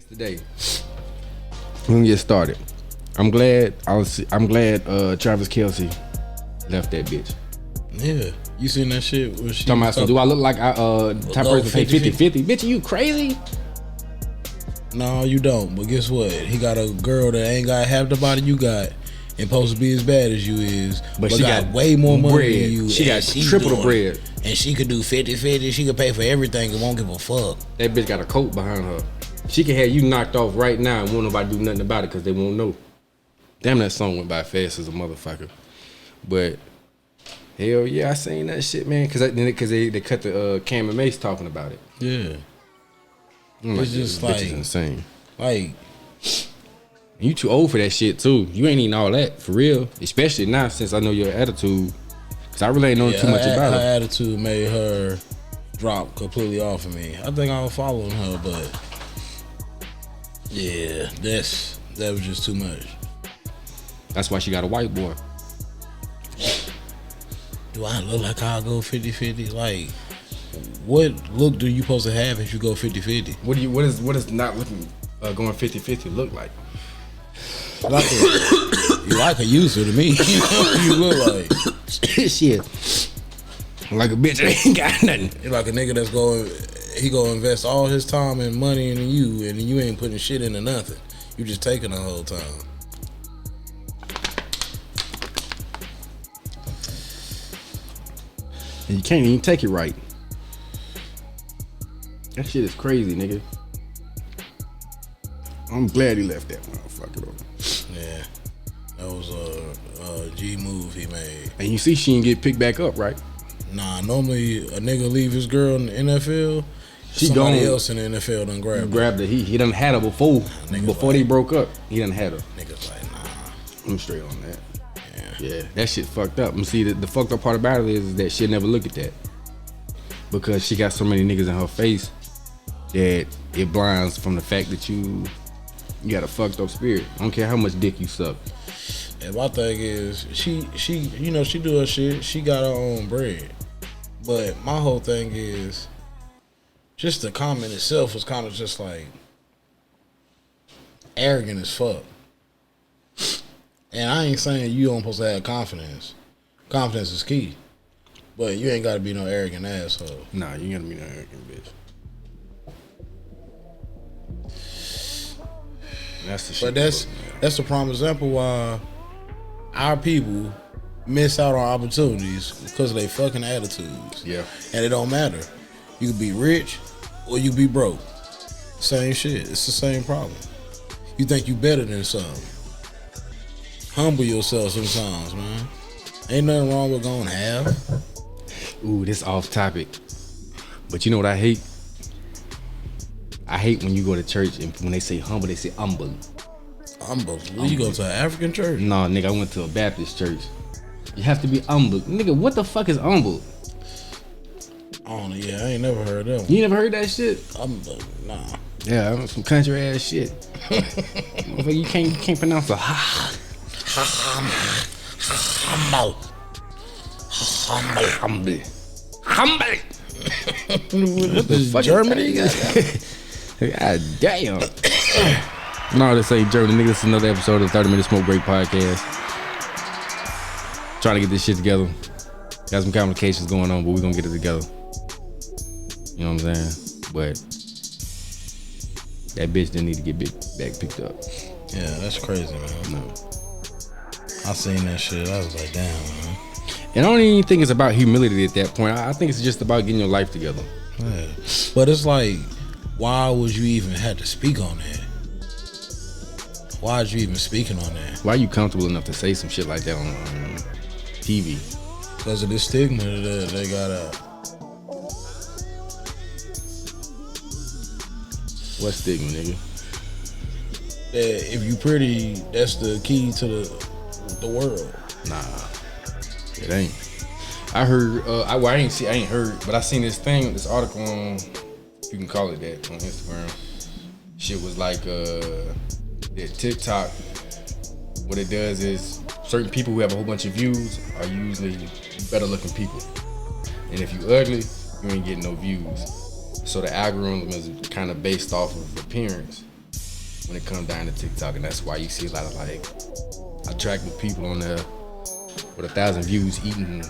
Today, we're gonna get started. I'm glad Travis Kelce left that bitch. Yeah, you seen that shit? Where she Talking about, so do I look like type person say 50-50? Bitch, are you crazy? No, you don't. But guess what? He got a girl that ain't got half the body you got and supposed to be as bad as you is, but she got way more money bread. than you. She got triple the bread. And she could do 50-50. She could pay for everything and won't give a fuck. That bitch got a coat behind her. She can have you knocked off right now and won't nobody do nothing about it because they won't know. Damn, that song went by fast as a motherfucker. But hell yeah, I seen that shit, man. Because they cut the Cam and Mace talking about it. Yeah. It's just like, bitch is insane. Like, you too old for that shit too. You ain't eating all that for real. Especially now since I know your attitude. Cause I really ain't know too much about her. Her attitude made her drop completely off of me. I think I was following her, but yeah, that was just too much. That's why she got a white boy. Do I look like I'll go 50-50? Like, what look do you supposed to have if you go 50-50? What is not looking going 50-50 look like? You like a user to me. You know what you look like. Shit. Like a bitch that ain't got nothing. You're like a nigga that's he gonna invest all his time and money into you, and you ain't putting shit into nothing. You just taking the whole time. And you can't even take it right. That shit is crazy, nigga. I'm glad he left that motherfucker though. Yeah. That was a G move he made. And you see she didn't get picked back up, right? Nah, normally a nigga leave his girl in the NFL, somebody else in the NFL done grabbed her. He done had her before they broke up. He done had her. Niggas like, nah. I'm straight on that. Yeah, that shit fucked up. And see, the fucked up part about it is that she'll never look at that. Because she got so many niggas in her face that it blinds from the fact that you got a fucked up spirit. I don't care how much dick you suck. And my thing is, she you know, she do her shit. She got her own bread. But my whole thing is, just the comment itself was kind of just like arrogant as fuck. And I ain't saying you don't supposed to have confidence. Confidence is key. But you ain't gotta be no arrogant asshole. Nah, you ain't gotta be no arrogant bitch. That's the shit. But that's a prime example why our people miss out on opportunities because of their fucking attitudes. Yeah. And it don't matter. You could be rich or you be broke. Same shit. It's the same problem. You think you better than something. Humble yourself sometimes, man. Ain't nothing wrong with going half. Ooh, this off topic. But you know what I hate? I hate when you go to church and when they say humble, they say humble. Humble? You go to an African church? No, nigga, I went to a Baptist church. You have to be humble. Nigga, what the fuck is humble? Oh, yeah, I ain't never heard that one. You never heard that shit? Nah. Yeah, some country ass shit. You can't pronounce a ha. Humble. Humble. What the Germany? God damn. No, this ain't Germany. Nigga, this is another episode of the 30 Minute Smoke Break Podcast. Trying to get this shit together. Got some complications going on, but we're gonna get it together. You know what I'm saying? But that bitch didn't need to get back picked up. Yeah, that's crazy, man. No. I seen that shit. I was like, damn, man. And I don't even think it's about humility at that point. I think it's just about getting your life together. Yeah. But it's like, why would you even have to speak on that? Why are you even speaking on that? Why are you comfortable enough to say some shit like that on TV? Because of this stigma that they got out. What stigma, nigga? That if you pretty, that's the key to the world. Nah, it ain't. I heard. I ain't heard, but I seen this article on, you can call it that, on Instagram. Shit was like that TikTok. What it does is certain people who have a whole bunch of views are usually better looking people. And if you ugly, you ain't getting no views. So the algorithm is kind of based off of appearance when it comes down to TikTok, and that's why you see a lot of like attractive people on there with 1,000 views eating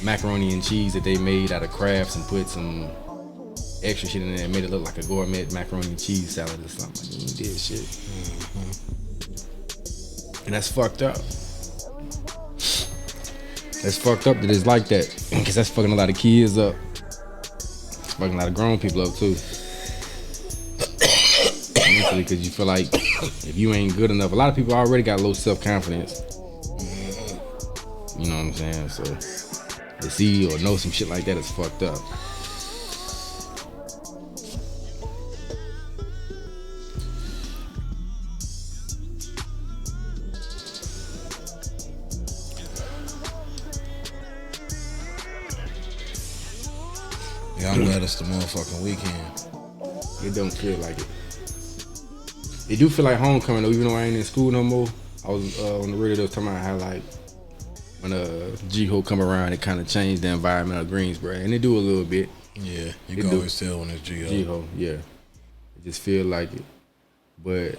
macaroni and cheese that they made out of crafts and put some extra shit in there and made it look like a gourmet macaroni and cheese salad or something. Like, you did shit. And that's fucked up. That's fucked up that it's like that, because that's fucking a lot of kids up. It's fucking a lot of grown people up too. Mentally, because you feel like if you ain't good enough, a lot of people already got low self-confidence. You know what I'm saying? So to see or know some shit like that is fucked up. Yeah, I'm glad it's the motherfucking weekend. It don't feel like it. It do feel like homecoming though, even though I ain't in school no more. I was on the radio talking about how like when G-Ho come around, it kind of changed the environment of Greensboro, and it do a little bit. Yeah, you can always tell when it's G-Ho. G-Ho, yeah. It just feel like it. But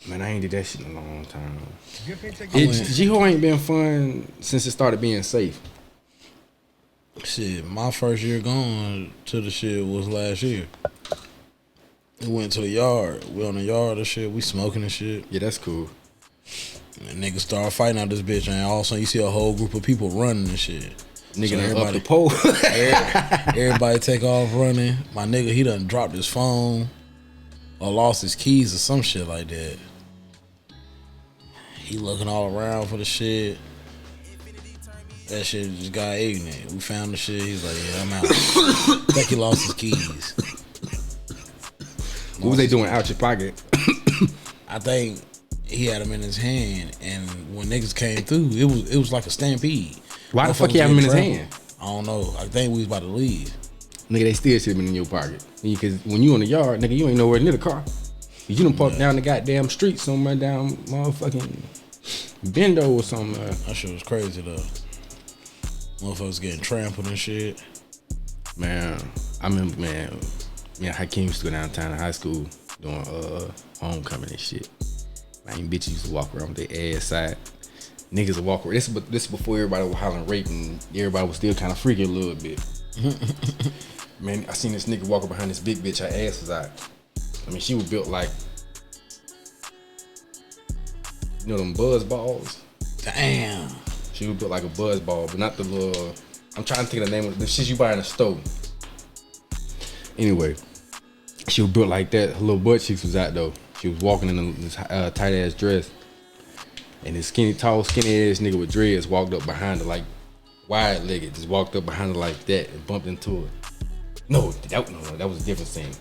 man, I ain't did that shit in a long time. G-Ho ain't been fun since it started being safe. Shit, my first year going to the shit was last year. We went to the yard. We on the yard and shit. We smoking and shit. Yeah, that's cool. And niggas start fighting out this bitch, and all of a sudden you see a whole group of people running and shit. Nigga, so everybody up the pole. Everybody take off running. My nigga, he done dropped his phone or lost his keys or some shit like that. He looking all around for the shit. That shit just got ignorant. We found the shit. He's like, yeah, I'm out. I think he lost his keys. What was they doing out your pocket? I think he had them in his hand, and when niggas came through, it was like a stampede. Why the fuck he have them in his hand? I don't know. I think we was about to leave. Nigga, they still should have been in your pocket. Because when you in the yard, nigga, you ain't nowhere near the car. You done parked down the goddamn street somewhere down motherfucking Bendo or something. That shit was crazy though. Motherfuckers getting trampled and shit. Man, I remember, man, Hakeem used to go downtown in high school doing homecoming and shit. Man, bitches used to walk around with their ass side. Niggas would walk around. This before everybody was hollering rape and everybody was still kind of freaking a little bit. Man, I seen this nigga walking behind this big bitch. Her ass was out. I mean, she was built like, you know them buzz balls? Damn. She was built like a buzz ball, but not the little, I'm trying to think of the name of the shit you buy in the store. Anyway, she was built like that. Her little butt cheeks was out though. She was walking in this tight ass dress. And this tall, skinny ass nigga with dreads walked up behind her like wide legged, just walked up behind her like that and bumped into her. No, that was a different scene.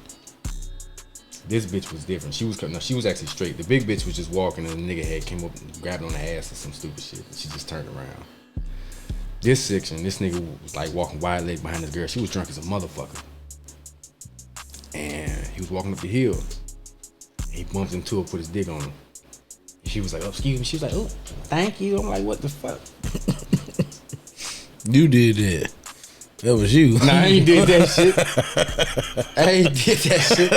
This bitch was different. She was actually straight. The big bitch was just walking and the nigga had came up and grabbed her on the ass or some stupid shit. She just turned around. This section, this nigga was like walking wide legged behind this girl. She was drunk as a motherfucker. And he was walking up the hill. And he bumped into her, put his dick on her. And she was like, oh, excuse me. She was like, oh, thank you. I'm like, what the fuck? You did that. That was you. Nah, I ain't did that shit. I ain't did that shit.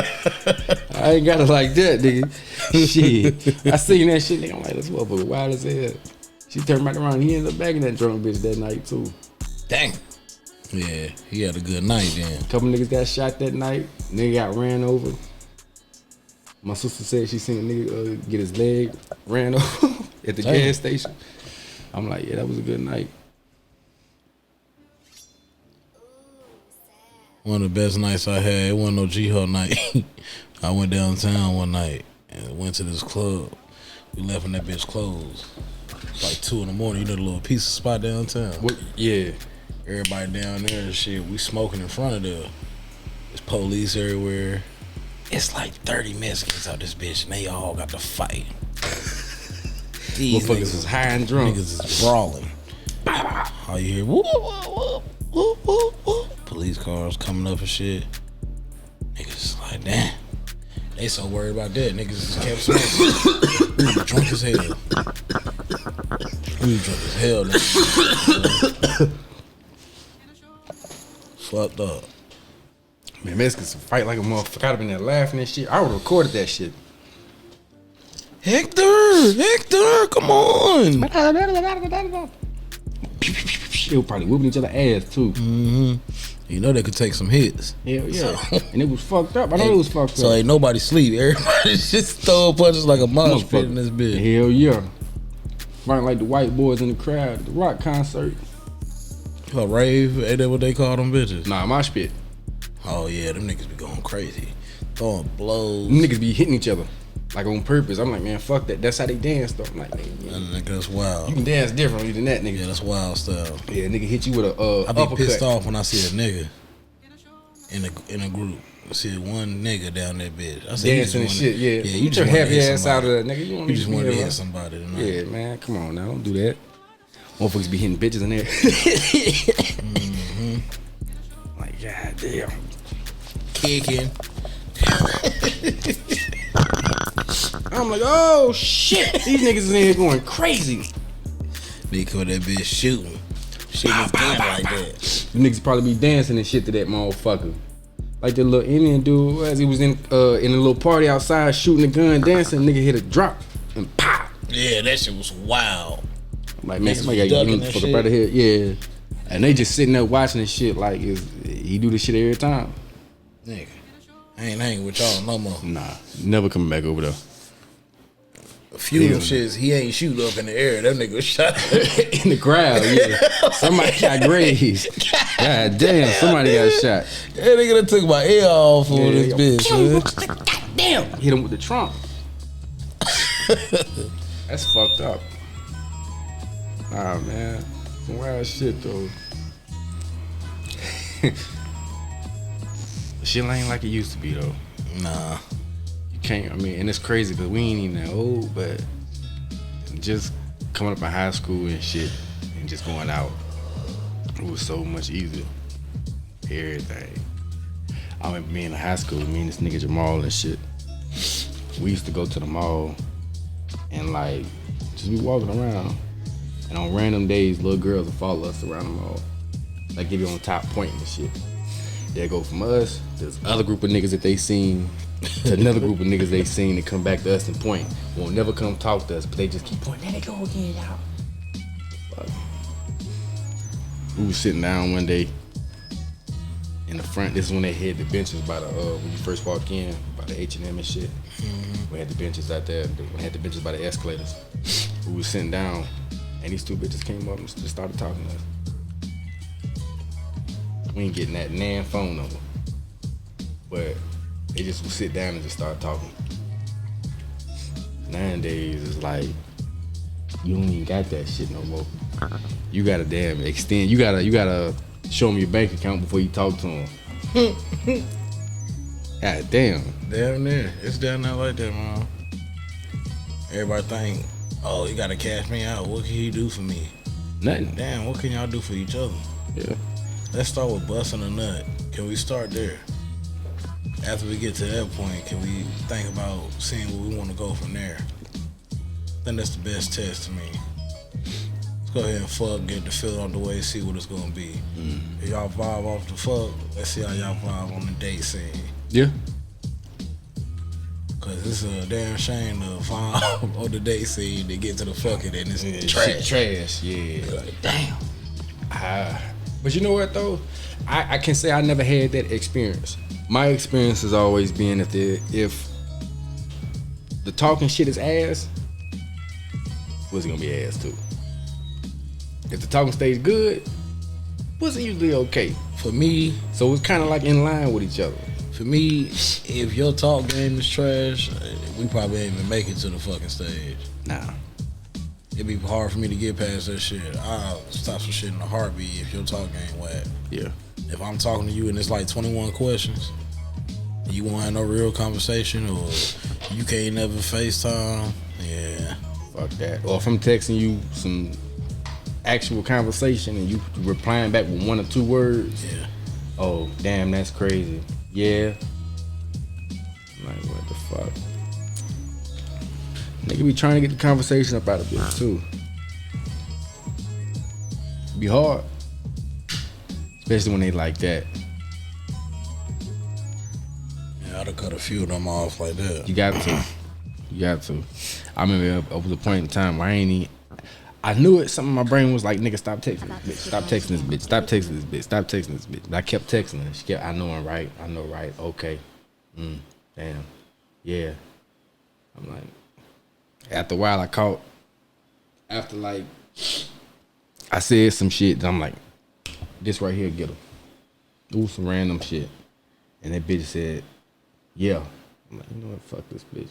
I ain't got it like that, nigga. Shit. I seen that shit, nigga. I'm like, this motherfucker wild as hell. She turned back around. He ended up bagging that drunk bitch that night, too. Dang. Yeah, he had a good night then. Couple niggas got shot that night. Nigga got ran over. My sister said she seen a nigga get his leg ran over at the gas station. I'm like, yeah, that was a good night. One of the best nights I had, it wasn't no G-Ho night. I went downtown one night and went to this club. We left and that bitch closed. Like 2 a.m. You know the little pizza spot downtown? What? Yeah. Everybody down there and shit. We smoking in front of there. There's police everywhere. It's like 30 Mexicans out this bitch and they all got to fight. These motherfuckers was high and drunk. Niggas is brawling. All you hear, whoop, whoop, whoop, whoop, whoop, whoop. Police cars coming up and shit. Niggas like, damn. They so worried about that. Niggas just kept smoking. We were drunk as hell. We were drunk as hell. Nigga. fucked up. Man, Mexicans fight like a motherfucker. I'd have been there laughing and shit. I would have recorded that shit. Hector, come on. They were probably whooping each other ass too. Mm-hmm. You know they could take some hits. Hell yeah. And it was fucked up. I know it was fucked up. So ain't nobody sleep. Everybody just throwing punches like a mosh pit in this bitch. Hell yeah. Fighting like the white boys in the crowd at the rock concert. A rave? Ain't that what they call them bitches? Nah, mosh pit. Oh yeah, them niggas be going crazy. Throwing blows. Them niggas be hitting each other. Like on purpose. I'm like, man, fuck that. That's how they dance though. I'm like, man, that's wild. You can dance differently than that, nigga. Yeah, that's wild stuff. Yeah, nigga hit you with a I be uppercut. pissed off when I see a nigga in a group. I see one nigga down that bitch. I say dancing and shit, yeah. Yeah, you Get just your heavy hit ass out of that, nigga. You just want to hit somebody tonight. Yeah, man, come on now, don't do that. Motherfuckers be hitting bitches in there. Mm-hmm. Like, god damn. Kicking. I'm like, oh shit, these niggas is in here going crazy. Because that bitch shooting his gun like that. The niggas probably be dancing and shit to that motherfucker. Like the little Indian dude was. He was in a little party outside shooting a gun, dancing. Nigga hit a drop and pop. Yeah, that shit was wild. I'm like, man, somebody got to get fuck up out of here. Yeah, and they just sitting there watching this shit like he do this shit every time. Nigga, I ain't hanging with y'all no more. Nah, never coming back over there. A few of them shits, he ain't shoot up in the air. That nigga was shot in the crowd. Yeah, somebody got grazed. God damn, somebody got shot. That nigga done took my ear off on this bitch. God damn, hit him with the trunk. That's fucked up. Nah, man, some wild shit though. Shit ain't like it used to be though. Nah. Can't, I mean, and it's crazy because we ain't even that old, but just coming up in high school and shit and just going out, it was so much easier. Everything. I remember being in high school, me and this nigga Jamal and shit. We used to go to the mall and like just be walking around, and on random days, little girls would follow us around the mall, like give you on top pointing and shit. They go from us, there's other group of niggas that they seen, to another group of niggas they seen that come back to us and point. Won't never come talk to us, but they just keep pointing. There they go again, y'all. We was sitting down one day in the front. This is when they had the benches by the when you first walk in, by the H&M and shit. Mm-hmm. We had the benches out there. We had the benches by the escalators. We was sitting down, and these two bitches came up and just started talking to us. We ain't getting that nan phone number, but they just would sit down and just start talking. Nowadays, it's like you don't even got that shit no more. You gotta damn extend. You gotta show them your bank account before you talk to them. God damn. Damn near. It's down there like that, man. Everybody think, oh, you gotta cash me out. What can he do for me? Nothing. Damn, what can y'all do for each other? Yeah. Let's start with busting a nut. Can we start there? After we get to that point, can we think about seeing where we want to go from there? I think that's the best test to me. Let's go ahead and fuck, get the feel out the way, see what it's gonna be. If y'all vibe off the fuck, let's see how y'all vibe on the date scene. Yeah. Cause it's a damn shame to vibe on the date scene to get to the fucking and it's trash. Trash, yeah. Like, damn. But you know what though? I can say I never had that experience. My experience has always been if the talking shit is ass, pussy gonna be ass too. If the talking stays good, pussy usually okay. For me, so it's kind of like in line with each other. For me, if your talk game is trash, we probably ain't even make it to the fucking stage. Nah. It'd be hard for me to get past that shit. I'll stop some shit in a heartbeat if your talk game whack. Yeah. If I'm talking to you and it's like 21 questions, and you won't have no real conversation, or you can't never FaceTime, yeah. Fuck that. Or if I'm texting you some actual conversation and you replying back with 1 or 2 words, yeah. Oh, damn, that's crazy. Yeah. Like, what the fuck? Nigga be trying to get the conversation up out of bitch too. Be hard. especially when they like that. Yeah, I'd have cut a few of them off like that. You got to. You got to. I remember there was a point in time where I knew it. Something in my brain was like, nigga, stop texting this bitch. Stop texting this bitch. Stop texting this bitch. Stop texting this bitch. But I kept texting her. She kept, I know I'm right. I know right. Okay. Damn. Yeah. I'm like, after a while, after like, I said some shit that I'm like, this right here, get her. Ooh, some random shit. And that bitch said, yeah. I'm like, you know what? Fuck this bitch.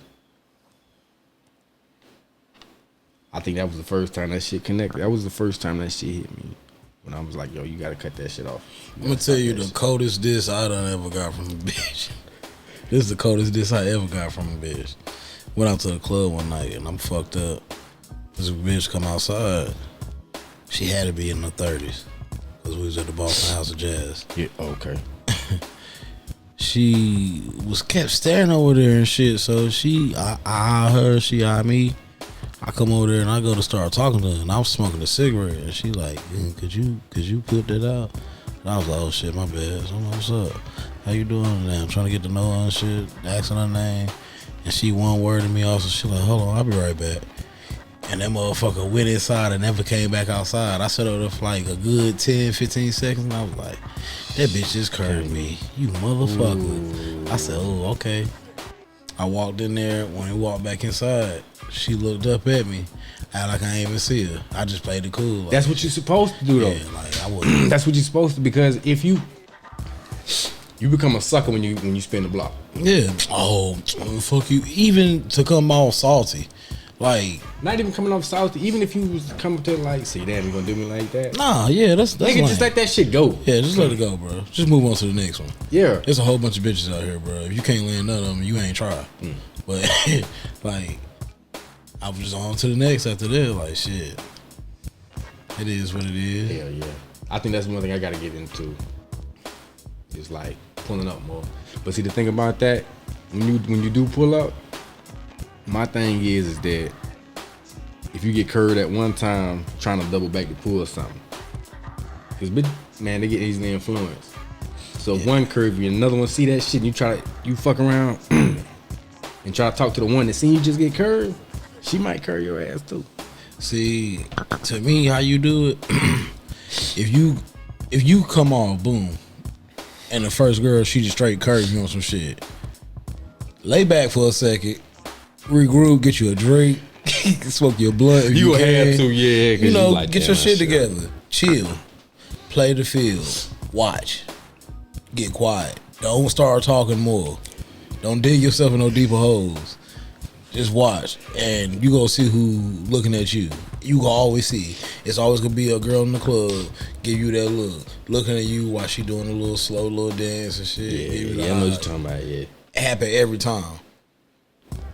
I think that was the first time that shit connected. That was the first time that shit hit me. When I was like, yo, you gotta cut that shit off. I'm gonna tell you the coldest diss I done ever got from a bitch. This is the coldest diss I ever got from a bitch. Went out to the club one night and I'm fucked up. This bitch come outside. She had to be in her 30s. Cause we was at the Boston House of Jazz. Yeah, okay. She was kept staring over there and shit. So I eye her, she eye me. I come over there and I go to start talking to her and I'm smoking a cigarette and she like, could you put that out? And I was like, oh shit, my bad. So I'm like, what's up? How you doing today? I'm trying to get to know her and shit, asking her name. And she one word to me also. She like, hold on, I'll be right back. And that motherfucker went inside and never came back outside. I sat over there for like a good 10, 15 seconds and I was like, that bitch just curved me. You motherfucker. Ooh. I said, oh, okay. I walked in there. When we walked back inside, she looked up at me. Act like I ain't even see her. I just played it cool. Like, that's what you're supposed to do, though. Yeah, like I wouldn't. That's what you're supposed to, because if you become a sucker when you spin the block. Yeah. Oh, fuck you. Even to come all salty. Like, not even coming off salty. Even if you was coming to like, see, damn, you gonna do me like that? Nah, yeah, that's nigga, just let that shit go. Yeah, just let it go, bro. Just move on to the next one. Yeah, there's a whole bunch of bitches out here, bro. If you can't land none of them, you ain't try. But like, I was just on to the next after that. Like, shit, it is what it is. Hell yeah. I think that's one thing I gotta get into. Is like pulling up more. But see, the thing about that, when you do pull up. My thing is that if you get curved at one time, trying to double back to pull something, because man, they get easily influenced. So if one curve you, another one see that shit, and you fuck around and try to talk to the one that seen you just get curved, she might curve your ass too. See, to me, how you do it, if you come on, boom, and the first girl, she just straight curve you on some shit, lay back for a second. Regroup, get you a drink, smoke your blunt if you can. Have to, yeah. You know, like, get your shit together. Chill. Play the field. Watch. Get quiet. Don't start talking more. Don't dig yourself in no deeper holes. Just watch. And you gonna see who looking at you. You gonna always see. It's always gonna be a girl in the club, give you that look. Looking at you while she doing a little slow little dance and shit. Yeah, I know what you're talking about, yeah. It happen every time.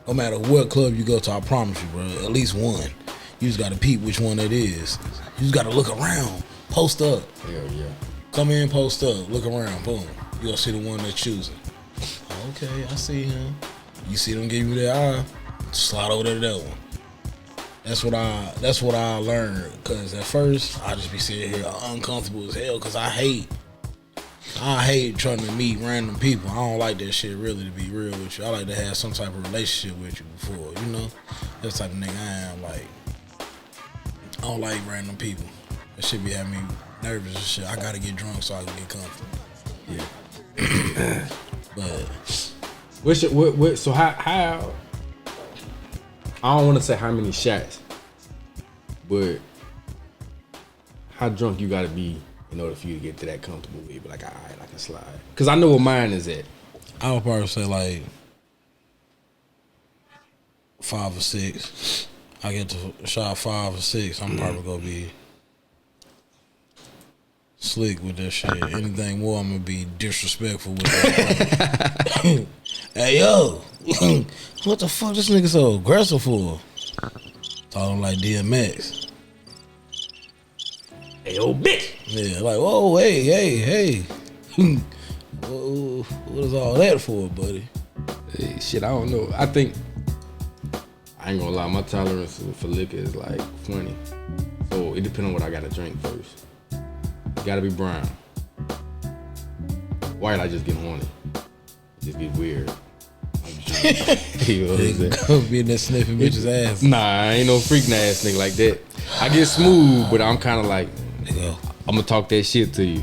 No matter what club you go to, I promise you, bro, at least one. You just gotta peep which one it is. You just gotta look around. Post up. Hell yeah. Come in, post up, look around, boom. You gonna see the one that's choosing. Okay, I see him. You see them give you that eye, slide over to that one. That's what I learned. Cause at first I just be sitting here uncomfortable as hell. Cause I hate trying to meet random people. I don't like that shit, really, to be real with you. I like to have some type of relationship with you before, you know? That's the type of nigga I am. Like, I don't like random people. That shit be having me nervous and shit. I gotta get drunk so I can get comfortable. Yeah. But so how I don't want to say how many shots, but how drunk you gotta be in order for you to get to that comfortable with, but like, all right, I can slide. Cause I know where mine is at. I would probably say like 5 or 6. I get to shot 5 or 6. I'm probably gonna be slick with that shit. Anything more, I'm gonna be disrespectful with that. Hey yo, what the fuck this nigga so aggressive for? Talking like DMX. Hey, old bitch. Yeah, like, whoa, hey. Whoa, what is all that for, buddy? Hey, shit, I don't know. I think, I ain't gonna lie, my tolerance for liquor is like 20. So it depends on what I gotta drink first. It gotta be brown. White, I just get horny. Just get weird. You know what I'm saying? Go be in that sniffing bitch's ass. Nah, I ain't no freak ass nigga like that. I get smooth, but I'm kind of like, I'm gonna talk that shit to you.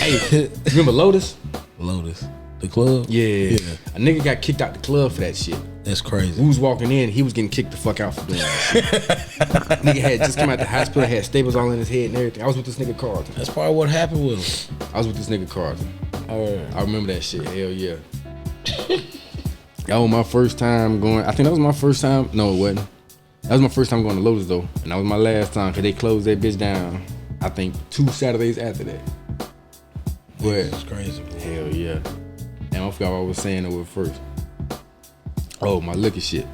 Hey, remember Lotus? Lotus. The club? Yeah. A nigga got kicked out the club for that shit. That's crazy. We was walking in, he was getting kicked the fuck out for doing that. Nigga had just come out the hospital, had staples all in his head and everything. I was with this nigga Carlton. That's probably what happened with him. I was with this nigga Carlton. I remember that shit. Hell yeah. That was my first time going. I think that was my first time. No, it wasn't. That was my first time going to Lotus though, and that was my last time because they closed that bitch down. I think 2 Saturdays after that. But That's crazy, bro. hell yeah. And I forgot what I was saying over first. Oh, my liquor shit.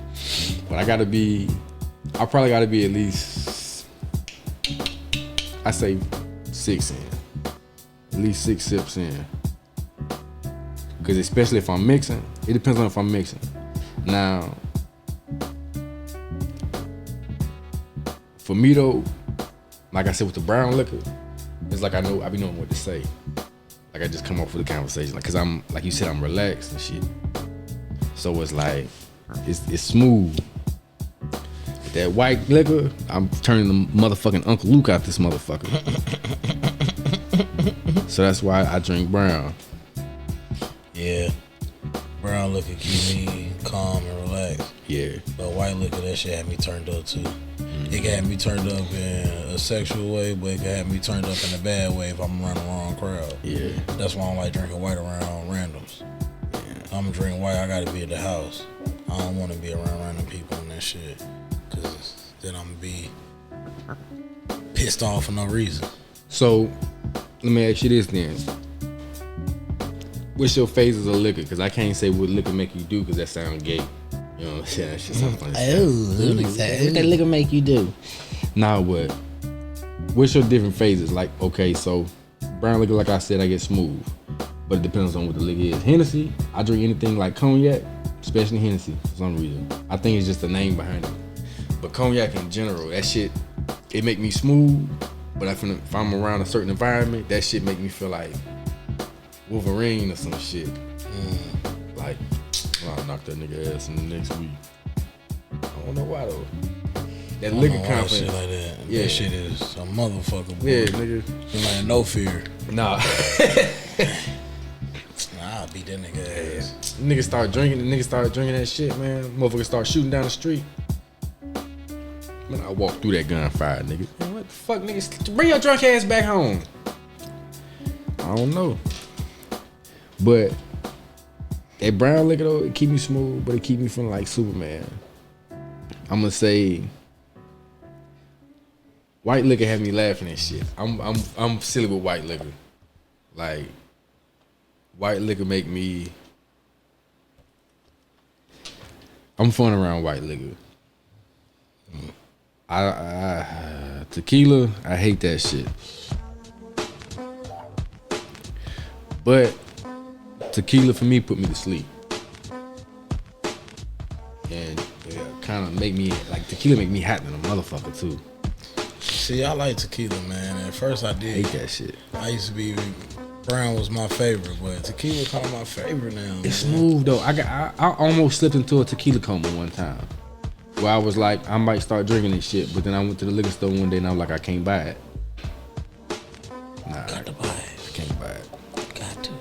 But I probably gotta be at least, I say 6 in. At least 6 sips in. Because especially if I'm mixing, it depends on if I'm mixing. Now, for me though, like I said with the brown liquor, it's like I be knowing what to say. Like I just come up with a conversation, like, cause I'm, like you said, I'm relaxed and shit. So it's like, it's smooth. With that white liquor, I'm turning the motherfucking Uncle Luke out this motherfucker. So that's why I drink brown. Yeah. Brown liquor keep me calm and relaxed. Yeah. But white liquor, that shit had me turned up too. It can have me turned up in a sexual way, but it can have me turned up in a bad way if I'm around the wrong crowd. Yeah. That's why I don't like drinking white around randoms. I'm gonna drink white, I gotta be at the house. I don't wanna be around random people and that shit. Cause then I'm gonna be pissed off for no reason. So, let me ask you this then. What's your phases of liquor? Because I can't say what liquor make you do because that sounds gay. You know what I'm saying? That shit sounds funny. What that liquor make you do? Now what? What's your different phases? Like, okay, so brown liquor, like I said, I get smooth. But it depends on what the liquor is. Hennessy, I drink anything like cognac, especially Hennessy for some reason. I think it's just the name behind it. But cognac in general, that shit, it make me smooth. But if I'm around a certain environment, that shit make me feel like Wolverine or some shit. Like, I'll knock that nigga ass in the next week. I don't know why though. That liquor confidence. Shit like that. Yeah. That shit is a motherfucker. Boy. Yeah, nigga. You like no fear. Nah. I'll beat that nigga ass. Niggas start drinking that shit, man. Motherfuckers start shooting down the street. Man, I walk through that gunfire, nigga. Man, what the fuck, niggas? Bring your drunk ass back home. I don't know. But that brown liquor though, it keep me smooth, but it keep me feeling like Superman. I'm gonna say white liquor have me laughing and shit. I'm silly with white liquor. Like, white liquor make me, I'm fun around white liquor. Tequila, I hate that shit. But tequila for me put me to sleep. And it kind of make me, like, tequila make me hot than a motherfucker too. See, I like tequila, man. At first I did. Hate that shit. I used to be, brown was my favorite, but tequila kind of my favorite now. It's man. smooth though. I almost slipped into a tequila coma one time. Where I was like, I might start drinking this shit, but then I went to the liquor store one day and I was like, I can't buy it. Nah, Got to buy it. I can't buy it. Got to.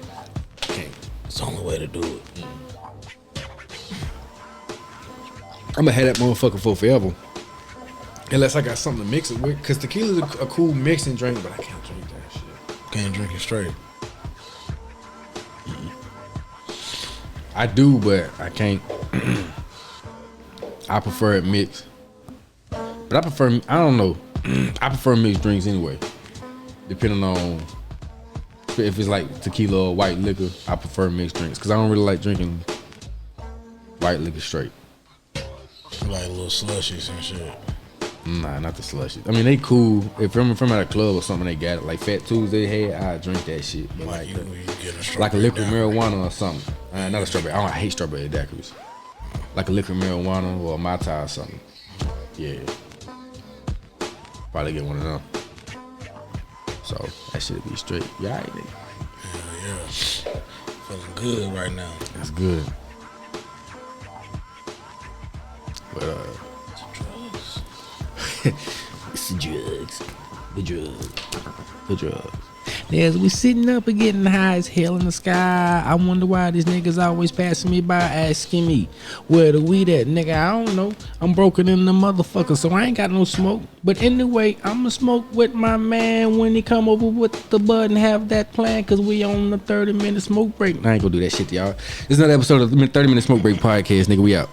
Can't. It's the only way to do it. I'm gonna have that motherfucker for forever. Unless I got something to mix it with. Cause tequila's a cool mixing drink, but I can't drink that shit. Can't drink it straight. I do, but I can't. I prefer it mixed. But I don't know. I prefer mixed drinks anyway. Depending on if it's like tequila or white liquor, I prefer mixed drinks. Cause I don't really like drinking white liquor straight. Like little slushies and shit. Nah, not the slushies. I mean, they cool. If I'm from at a club or something, they got it. Like Fat Tuesday had, I drink that shit. But Like you get like a liquid marijuana or something. Not a strawberry. I hate strawberry daiquiris. Like a liquid marijuana or a Mai Tai or something. Yeah. Probably get one of them. So that should be straight. You alright, nigga? Yeah. Feeling good right now. That's good. But Drugs. it's the drugs. The drugs. As we sitting up and getting high as hell in the sky, I wonder why these niggas always passing me by asking me where the weed at, nigga. I don't know. I'm broken in the motherfucker, so I ain't got no smoke. But anyway, I'ma smoke with my man when he come over with the bud and have that plan, cause we on the 30-minute smoke break. I ain't gonna do that shit to y'all. This is another episode of the 30-minute smoke break podcast, nigga. We out.